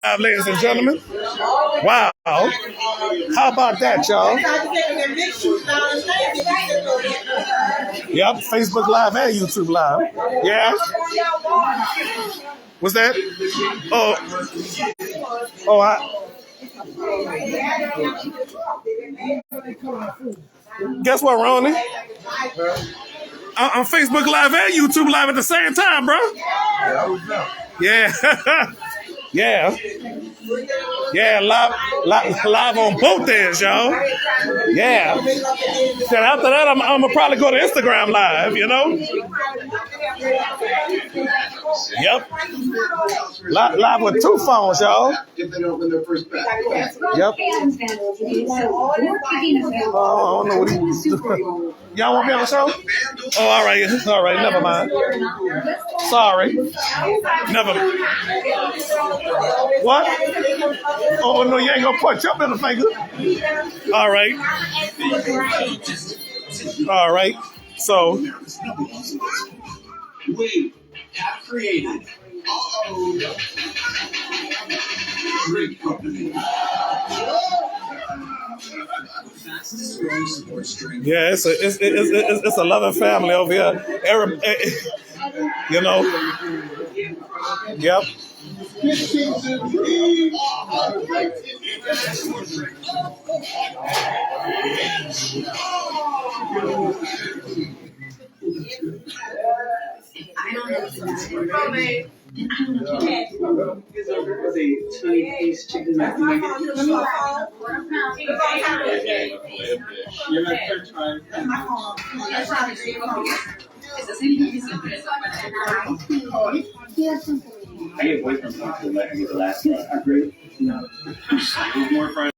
Ladies and gentlemen. Wow. How about that, y'all? Yep, Facebook Live and YouTube Live. Yeah. What's that? Oh, oh, guess what, Ronnie? I'm Facebook Live and YouTube Live at the same time, bro. Yeah. Yeah. Yeah, live on both ends, y'all. Yeah. Then after that, I'm gonna probably go to Instagram Live, you know? Yep. Live with two phones, y'all. If they don't win their first bet. Yep. Oh, I don't know what he's doing. Y'all want me on the show? Oh, all right. All right. Never mind. Sorry. Never. What? Oh, no, you ain't going to punch your middle finger. All right. All right. So. We have created drink company. Yeah, it's a loving family over here. You know. Yep. I don't know. Piece chicken nugget. I get away from something like the last one. No. More fries.